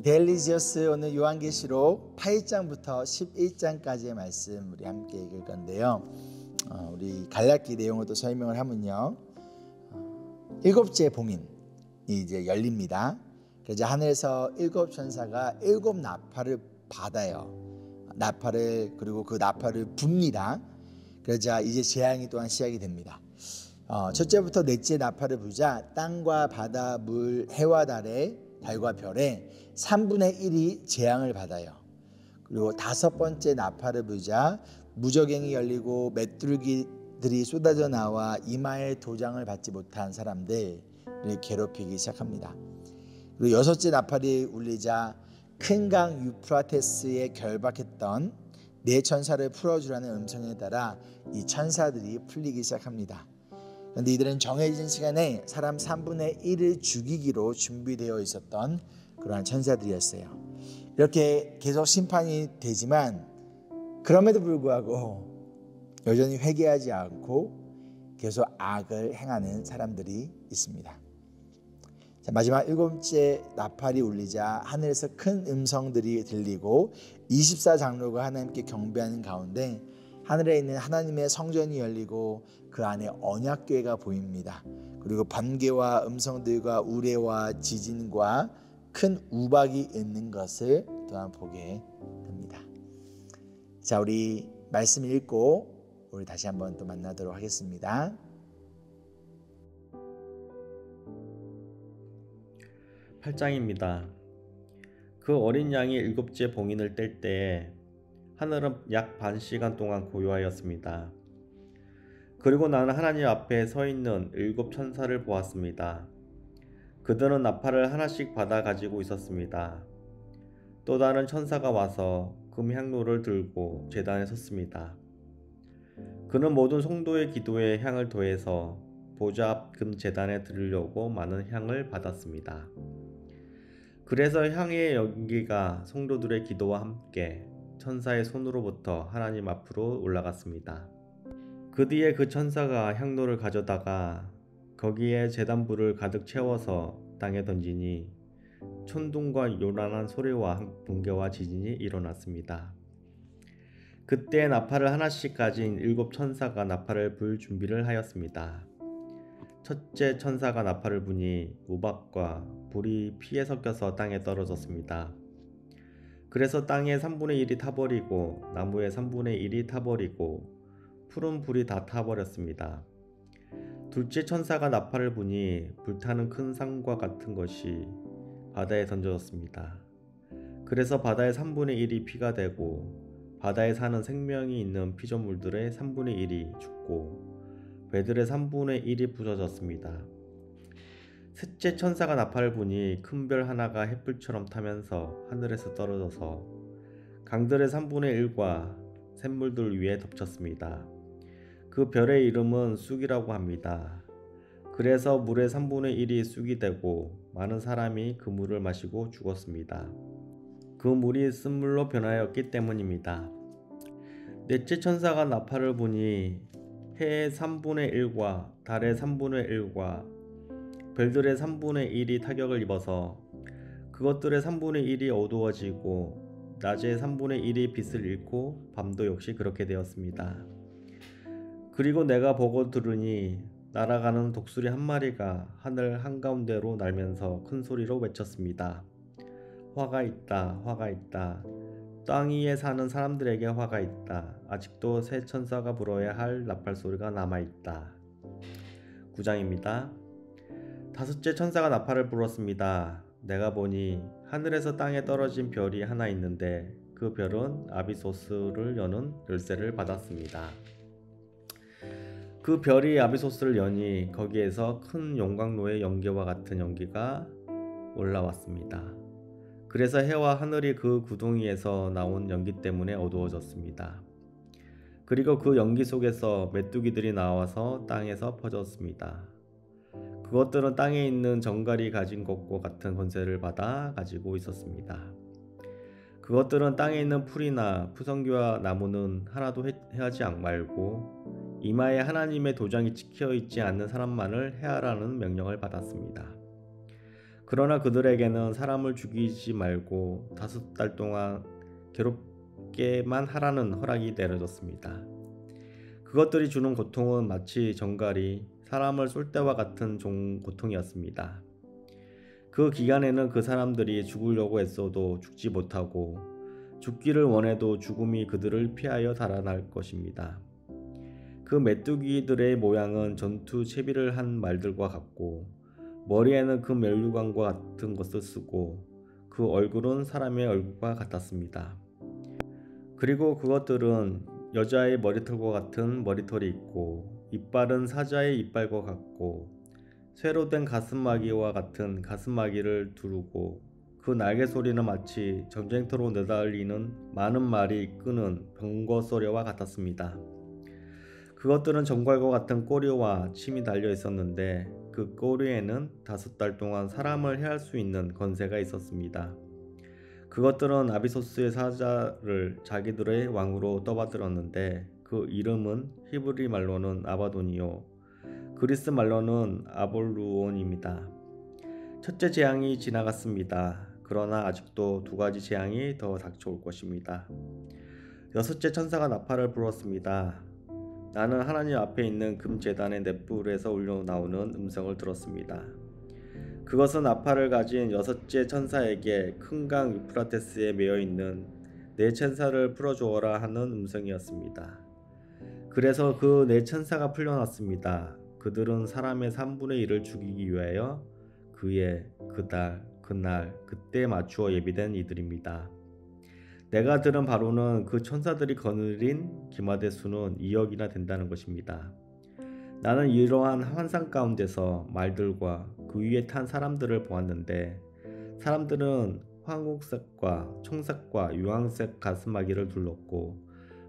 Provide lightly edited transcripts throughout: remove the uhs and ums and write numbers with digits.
데일리지어스 오늘 요한계시록 8장부터 11장까지의 말씀 우리 함께 읽을 건데요. 우리 갈라기 내용을 또 설명을 하면요. 일곱째 봉인이 이제 열립니다. 그래서 하늘에서 일곱 천사가 일곱 나팔을 받아요. 나팔을 그리고 그 나팔을 붑니다. 그러자 이제 재앙이 또한 시작이 됩니다. 첫째부터 넷째 나팔을 부자 땅과 바다, 물, 해와 달과 별에 3분의 1이 재앙을 받아요. 그리고 다섯 번째 나팔을 부자 무저갱이 열리고 메뚜기들이 쏟아져 나와 이마에 도장을 받지 못한 사람들을 괴롭히기 시작합니다. 그리고 여섯째 나팔이 울리자 큰 강 유프라테스에 결박했던 네 천사를 풀어주라는 음성에 따라 이 천사들이 풀리기 시작합니다. 그런데 이들은 정해진 시간에 사람 3분의 1을 죽이기로 준비되어 있었던 그러한 천사들이었어요. 이렇게 계속 심판이 되지만 그럼에도 불구하고 여전히 회개하지 않고 계속 악을 행하는 사람들이 있습니다. 자, 마지막 일곱째 나팔이 울리자 하늘에서 큰 음성들이 들리고 24장로가 하나님께 경배하는 가운데 하늘에 있는 하나님의 성전이 열리고 그 안에 언약궤가 보입니다. 그리고 번개와 음성들과 우레와 지진과 큰 우박이 있는 것을 또한 보게 됩니다. 자, 우리 말씀 읽고 우리 다시 한번 또 만나도록 하겠습니다. 8장입니다. 그 어린 양이 일곱째 봉인을 뗄 때에 하늘은 약 반 시간 동안 고요하였습니다. 그리고 나는 하나님 앞에 서 있는 일곱 천사를 보았습니다. 그들은 나팔을 하나씩 받아 가지고 있었습니다. 또 다른 천사가 와서 금향로를 들고 제단에 섰습니다. 그는 모든 성도의 기도에 향을 더해서 보좌 앞 금 제단에 드리려고 많은 향을 받았습니다. 그래서 향의 연기가 성도들의 기도와 함께 천사의 손으로부터 하나님 앞으로 올라갔습니다. 그 뒤에 그 천사가 향로를 가져다가 거기에 제단불을 가득 채워서 땅에 던지니 천둥과 요란한 소리와 번개와 지진이 일어났습니다. 그때 나팔을 하나씩 가진 일곱 천사가 나팔을 불 준비를 하였습니다. 첫째 천사가 나팔을 부니 우박과 불이 피에 섞여서 땅에 떨어졌습니다. 그래서 땅의 3분의 1이 타버리고 나무의 3분의 1이 타버리고 푸른 불이 다 타버렸습니다. 둘째 천사가 나팔을 부니 불타는 큰 상과 같은 것이 바다에 던져졌습니다. 그래서 바다의 3분의 1이 피가 되고 바다에 사는 생명이 있는 피조물들의 3분의 1이 죽고 배들의 3분의 1이 부서졌습니다. 셋째 천사가 나팔을 부니 큰 별 하나가 햇불처럼 타면서 하늘에서 떨어져서 강들의 3분의 1과 샘물들 위에 덮쳤습니다. 그 별의 이름은 쑥이라고 합니다. 그래서 물의 3분의 1이 쑥이 되고 많은 사람이 그 물을 마시고 죽었습니다. 그 물이 쓴물로 변하였기 때문입니다. 넷째 천사가 나팔을 부니 해의 3분의 1과 달의 3분의 1과 별들의 3분의 1이 타격을 입어서 그것들의 3분의 1이 어두워지고 낮의 3분의 1이 빛을 잃고 밤도 역시 그렇게 되었습니다. 그리고 내가 보고 들으니 날아가는 독수리 한 마리가 하늘 한가운데로 날면서 큰 소리로 외쳤습니다. 화가 있다, 화가 있다. 땅 위에 사는 사람들에게 화가 있다. 아직도 새 천사가 불어야 할 나팔 소리가 남아있다. 9장입니다. 다섯째 천사가 나팔을 불었습니다. 내가 보니 하늘에서 땅에 떨어진 별이 하나 있는데 그 별은 아비소스를 여는 열쇠를 받았습니다. 그 별이 아비소스를 여니 거기에서 큰 용광로의 연기와 같은 연기가 올라왔습니다. 그래서 해와 하늘이 그 구덩이에서 나온 연기 때문에 어두워졌습니다. 그리고 그 연기 속에서 메뚜기들이 나와서 땅에서 퍼졌습니다. 그것들은 땅에 있는 정갈이 가진 것과 같은 권세를 받아 가지고 있었습니다. 그것들은 땅에 있는 풀이나 푸성귀와 나무는 하나도 해하지 말고 이마에 하나님의 도장이 찍혀 있지 않는 사람만을 해하라는 명령을 받았습니다. 그러나 그들에게는 사람을 죽이지 말고 5달 동안 괴롭게만 하라는 허락이 내려졌습니다. 그것들이 주는 고통은 마치 정갈이 사람을 쏠 때와 같은 고통이었습니다. 그 기간에는 그 사람들이 죽으려고 애써도 죽지 못하고 죽기를 원해도 죽음이 그들을 피하여 달아날 것입니다. 그 메뚜기들의 모양은 전투 채비를 한 말들과 같고 머리에는 그 면류관과 같은 것을 쓰고 그 얼굴은 사람의 얼굴과 같았습니다. 그리고 그것들은 여자의 머리털과 같은 머리털이 있고 이빨은 사자의 이빨과 같고 쇠로 된 가슴마기와 같은 가슴마기를 두르고 그 날개 소리는 마치 전쟁터로 내달리는 많은 말이 끄는 병거 소리와 같았습니다. 그것들은 정갈과 같은 꼬리와 침이 달려 있었는데 그 꼬리에는 5달 동안 사람을 해할 수 있는 권세가 있었습니다. 그것들은 아비소스의 사자를 자기들의 왕으로 떠받들었는데 그 이름은 히브리 말로는 아바돈이요 그리스 말로는 아볼루온입니다. 첫째 재앙이 지나갔습니다. 그러나 아직도 2가지 재앙이 더 닥쳐올 것입니다. 6째 천사가 나팔을 불었습니다. 나는 하나님 앞에 있는 금제단의 넷불에서 울려나오는 음성을 들었습니다. 그것은 나팔을 가진 6째 천사에게 큰 강 유프라테스에 매여있는 4천사를 풀어주어라 하는 음성이었습니다. 그래서 그 4천사가 풀려났습니다. 그들은 사람의 3분의 1을 죽이기 위하여 그의, 그달, 그날, 그때에 맞추어 예비된 이들입니다. 내가 들은 바로는 그 천사들이 거느린 기마대 수는 2억이나 된다는 것입니다. 나는 이러한 환상 가운데서 말들과 그 위에 탄 사람들을 보았는데 사람들은 황옥색과 청색과 유황색 가슴마기를 둘렀고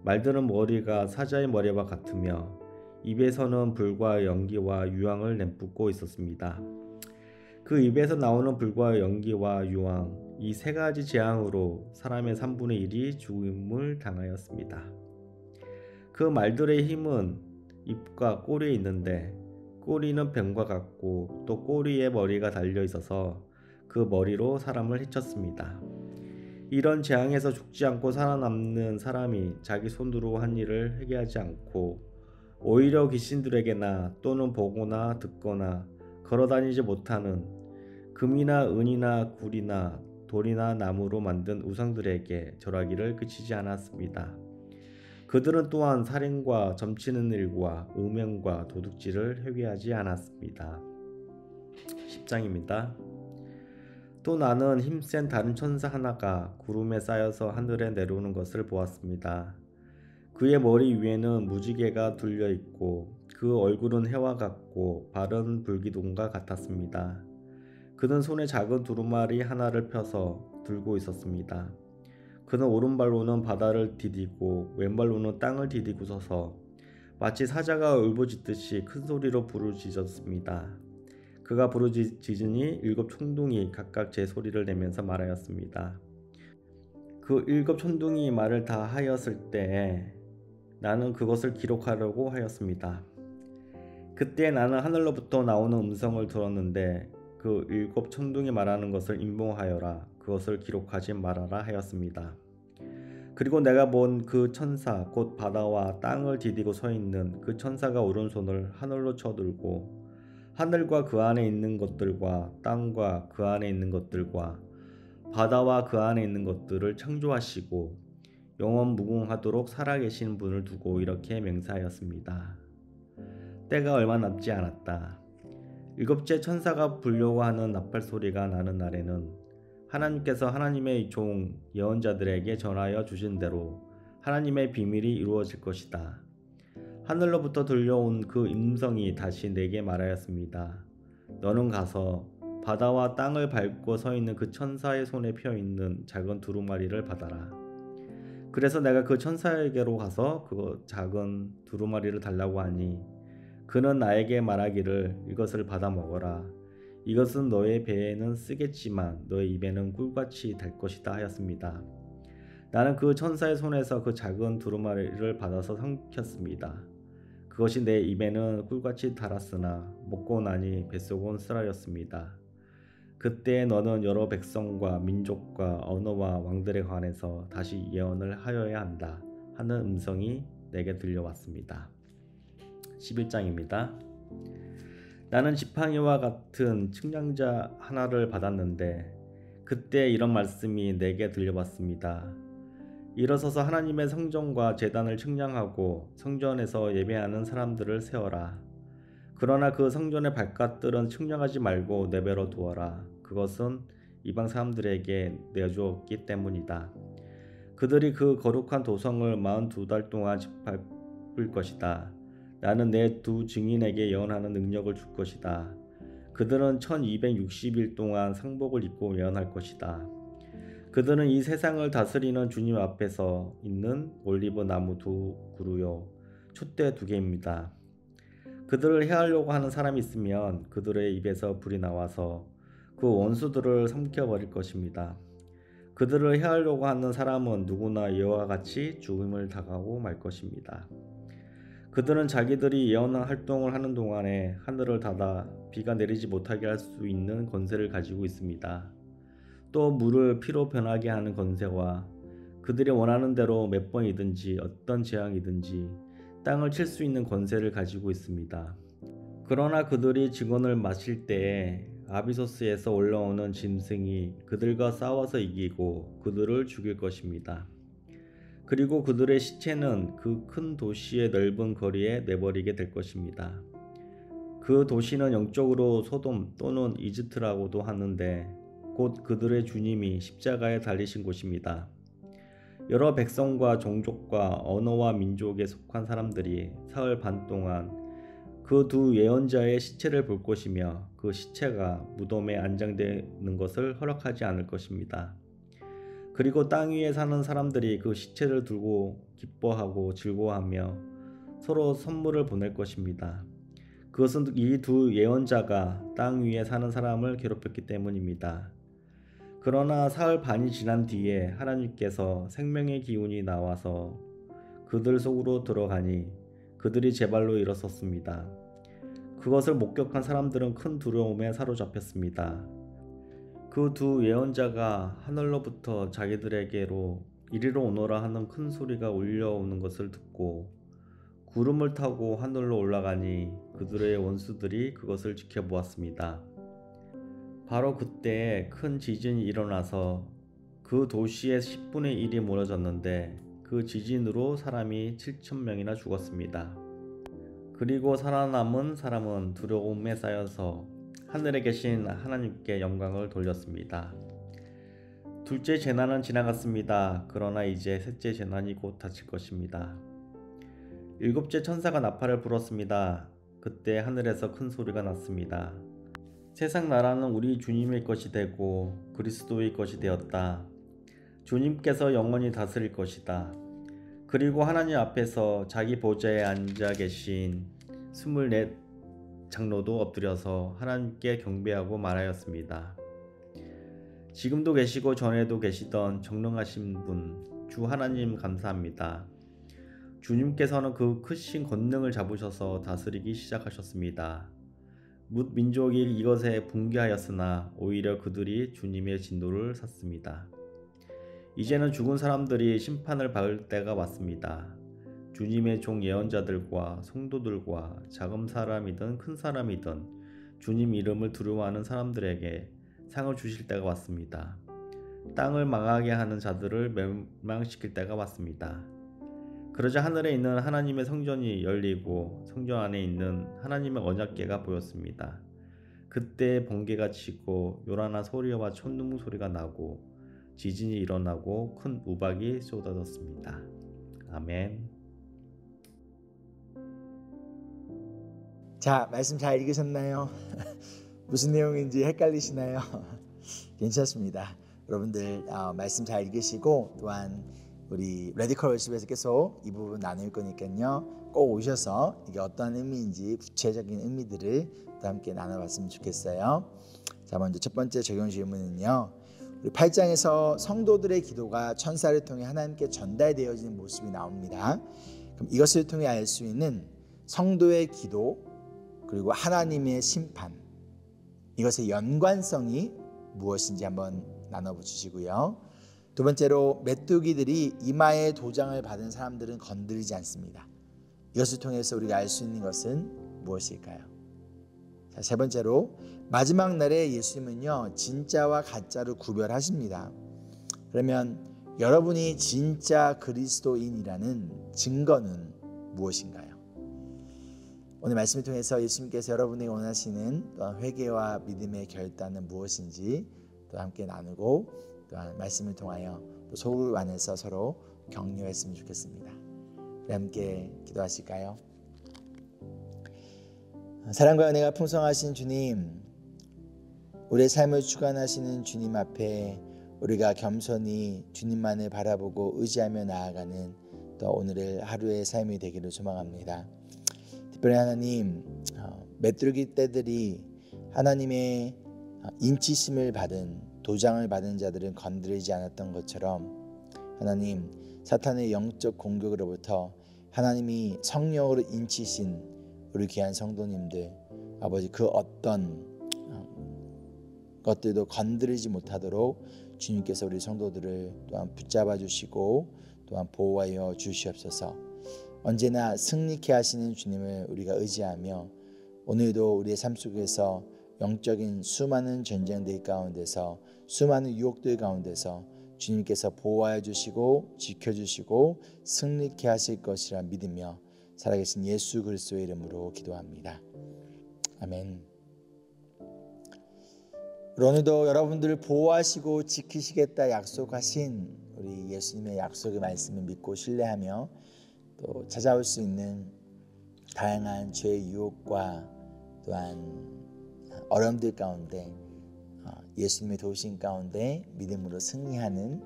말들은 머리가 사자의 머리와 같으며 입에서는 불과 연기와 유황을 내뿜고 있었습니다. 그 입에서 나오는 불과 연기와 유황 이 3가지 재앙으로 사람의 3분의 1이 죽음을 당하였습니다. 그 말들의 힘은 입과 꼬리에 있는데 꼬리는 뱀과 같고 또 꼬리에 머리가 달려 있어서 그 머리로 사람을 해쳤습니다. 이런 재앙에서 죽지 않고 살아남는 사람이 자기 손으로 한 일을 회개하지 않고 오히려 귀신들에게나 또는 보거나 듣거나 걸어다니지 못하는 금이나 은이나 굴이나 돌이나 나무로 만든 우상들에게 절하기를 그치지 않았습니다. 그들은 또한 살인과 점치는 일과 음행과 도둑질을 회개하지 않았습니다. 10장입니다. 또 나는 힘센 다른 천사 하나가 구름에 쌓여서 하늘에 내려오는 것을 보았습니다. 그의 머리 위에는 무지개가 둘려 있고 그 얼굴은 해와 같고 발은 불기둥과 같았습니다. 그는 손에 작은 두루마리 하나를 펴서 들고 있었습니다. 그는 오른발로는 바다를 디디고 왼발로는 땅을 디디고 서서 마치 사자가 울부짖듯이 큰 소리로 부르짖었습니다. 그가 부르짖으니 7 천둥이 각각 제 소리를 내면서 말하였습니다. 그 7 천둥이 말을 다 하였을 때에 나는 그것을 기록하려고 하였습니다. 그때 나는 하늘로부터 나오는 음성을 들었는데 그 7 천둥이 말하는 것을 인봉하여라 그것을 기록하지 말아라 하였습니다. 그리고 내가 본 그 천사 곧 바다와 땅을 디디고 서 있는 그 천사가 오른손을 하늘로 쳐들고 하늘과 그 안에 있는 것들과 땅과 그 안에 있는 것들과 바다와 그 안에 있는 것들을 창조하시고 영원 무궁하도록 살아계신 분을 두고 이렇게 맹세하였습니다. 때가 얼마 남지 않았다. 7째 천사가 불려고 하는 나팔 소리가 나는 날에는 하나님께서 하나님의 종 예언자들에게 전하여 주신 대로 하나님의 비밀이 이루어질 것이다. 하늘로부터 들려온 그 음성이 다시 내게 말하였습니다. 너는 가서 바다와 땅을 밟고 서 있는 그 천사의 손에 펴 있는 작은 두루마리를 받아라. 그래서 내가 그 천사에게로 가서 그 작은 두루마리를 달라고 하니 그는 나에게 말하기를 이것을 받아 먹어라. 이것은 너의 배에는 쓰겠지만 너의 입에는 꿀같이 달 것이다 하였습니다. 나는 그 천사의 손에서 그 작은 두루마리를 받아서 삼켰습니다. 그것이 내 입에는 꿀같이 달았으나 먹고 나니 뱃속은 쓰라렸습니다. 그때 너는 여러 백성과 민족과 언어와 왕들에 관해서 다시 예언을 하여야 한다 하는 음성이 내게 들려왔습니다. 11장입니다. 나는 지팡이와 같은 측량자 하나를 받았는데 그때 이런 말씀이 내게 들려왔습니다. 일어서서 하나님의 성전과 제단을 측량하고 성전에서 예배하는 사람들을 세어라. 그러나 그 성전의 발갓들은 측량하지 말고 내버려 두어라. 그것은 이방 사람들에게 내주었기 때문이다. 그들이 그 거룩한 도성을 42달 동안 짓밟을 것이다. 나는 내 두 증인에게 예언하는 능력을 줄 것이다. 그들은 1260일 동안 상복을 입고 예언할 것이다. 그들은 이 세상을 다스리는 주님 앞에서 있는 올리브 나무 2그루요 촛대 2개입니다. 그들을 해하려고 하는 사람이 있으면 그들의 입에서 불이 나와서 그 원수들을 삼켜버릴 것입니다. 그들을 해하려고 하는 사람은 누구나 이와 같이 죽음을 당하고 말 것입니다. 그들은 자기들이 예언한 활동을 하는 동안에 하늘을 닫아 비가 내리지 못하게 할 수 있는 권세를 가지고 있습니다. 또 물을 피로 변하게 하는 권세와 그들이 원하는 대로 몇 번이든지 어떤 재앙이든지 땅을 칠 수 있는 권세를 가지고 있습니다. 그러나 그들이 증언을 마실 때에 아비소스에서 올라오는 짐승이 그들과 싸워서 이기고 그들을 죽일 것입니다. 그리고 그들의 시체는 그 큰 도시의 넓은 거리에 내버리게 될 것입니다. 그 도시는 영적으로 소돔 또는 이집트라고도 하는데 곧 그들의 주님이 십자가에 달리신 곳입니다. 여러 백성과 종족과 언어와 민족에 속한 사람들이 사흘 반 동안 그 두 예언자의 시체를 볼 것이며 그 시체가 무덤에 안장되는 것을 허락하지 않을 것입니다. 그리고 땅 위에 사는 사람들이 그 시체를 들고 기뻐하고 즐거워하며 서로 선물을 보낼 것입니다. 그것은 이 두 예언자가 땅 위에 사는 사람을 괴롭혔기 때문입니다. 그러나 사흘 반이 지난 뒤에 하나님께서 생명의 기운이 나와서 그들 속으로 들어가니 그들이 제 발로 일어섰습니다. 그것을 목격한 사람들은 큰 두려움에 사로잡혔습니다. 그 두 예언자가 하늘로부터 자기들에게로 이리로 오너라 하는 큰 소리가 울려오는 것을 듣고 구름을 타고 하늘로 올라가니 그들의 원수들이 그것을 지켜보았습니다. 바로 그때 큰 지진이 일어나서 그 도시의 10분의 1이 무너졌는데 그 지진으로 사람이 7,000명이나 죽었습니다. 그리고 살아남은 사람은 두려움에 쌓여서 하늘에 계신 하나님께 영광을 돌렸습니다. 둘째 재난은 지나갔습니다. 그러나 이제 셋째 재난이 곧 닥칠 것입니다. 일곱째 천사가 나팔을 불었습니다. 그때 하늘에서 큰 소리가 났습니다. 세상 나라는 우리 주님의 것이 되고 그리스도의 것이 되었다. 주님께서 영원히 다스릴 것이다. 그리고 하나님 앞에서 자기 보좌에 앉아 계신 24 장로도 엎드려서 하나님께 경배하고 말하였습니다. 지금도 계시고 전에도 계시던 정령하신 분, 주 하나님 감사합니다. 주님께서는 그 크신 권능을 잡으셔서 다스리기 시작하셨습니다. 뭇 민족이 이것에 붕괴하였으나 오히려 그들이 주님의 진노를 샀습니다. 이제는 죽은 사람들이 심판을 받을 때가 왔습니다. 주님의 종 예언자들과 성도들과 작은 사람이든 큰 사람이든 주님 이름을 두려워하는 사람들에게 상을 주실 때가 왔습니다. 땅을 망하게 하는 자들을 멸망시킬 때가 왔습니다. 그러자 하늘에 있는 하나님의 성전이 열리고 성전 안에 있는 하나님의 언약궤가 보였습니다. 그때 번개가 치고 요란한 소리와 천둥 소리가 나고 지진이 일어나고 큰 우박이 쏟아졌습니다. 아멘. 자, 말씀 잘 읽으셨나요? 무슨 내용인지 헷갈리시나요? 괜찮습니다. 여러분들 말씀 잘 읽으시고 또한 우리 레디컬 월십에서 계속 이 부분 나눌 거니까요. 꼭 오셔서 이게 어떤 의미인지 구체적인 의미들을 또 함께 나눠봤으면 좋겠어요. 자, 먼저 첫 번째 적용 질문은요. 우리 8장에서 성도들의 기도가 천사를 통해 하나님께 전달되어지는 모습이 나옵니다. 그럼 이것을 통해 알 수 있는 성도의 기도 그리고 하나님의 심판, 이것의 연관성이 무엇인지 한번 나눠주시고요. 두 번째로 메뚜기들이 이마에 도장을 받은 사람들은 건드리지 않습니다. 이것을 통해서 우리가 알 수 있는 것은 무엇일까요? 자, 세 번째로 마지막 날에 예수님은요 진짜와 가짜를 구별하십니다. 그러면 여러분이 진짜 그리스도인이라는 증거는 무엇인가요? 오늘 말씀을 통해서 예수님께서 여러분에게 원하시는 또한 회개와 믿음의 결단은 무엇인지 또 함께 나누고 또한 말씀을 통하여 또 서로 안에서 서로 격려했으면 좋겠습니다. 우리 함께 기도하실까요? 사랑과 은혜가 풍성하신 주님, 우리의 삶을 주관하시는 주님 앞에 우리가 겸손히 주님만을 바라보고 의지하며 나아가는 또 오늘의 하루의 삶이 되기를 소망합니다. 특별히 하나님, 메뚜기 떼들이 하나님의 인치심을 받은 도장을 받은 자들은 건드리지 않았던 것처럼 하나님, 사탄의 영적 공격으로부터 하나님이 성령으로 인치신 우리 귀한 성도님들, 아버지 그 어떤 것들도 건드리지 못하도록 주님께서 우리 성도들을 또한 붙잡아 주시고 또한 보호하여 주시옵소서. 언제나 승리케 하시는 주님을 우리가 의지하며 오늘도 우리의 삶 속에서 영적인 수많은 전쟁들 가운데서 수많은 유혹들 가운데서 주님께서 보호하여 주시고 지켜주시고 승리케 하실 것이라 믿으며 살아계신 예수 그리스도의 이름으로 기도합니다. 아멘. 오늘도 여러분들을 보호하시고 지키시겠다 약속하신 우리 예수님의 약속의 말씀을 믿고 신뢰하며 또 찾아올 수 있는 다양한 죄의 유혹과 또한 어려움들 가운데 예수님의 도우심 가운데 믿음으로 승리하는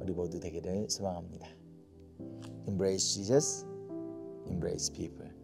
우리 모두 되기를 소망합니다. Embrace Jesus, embrace people.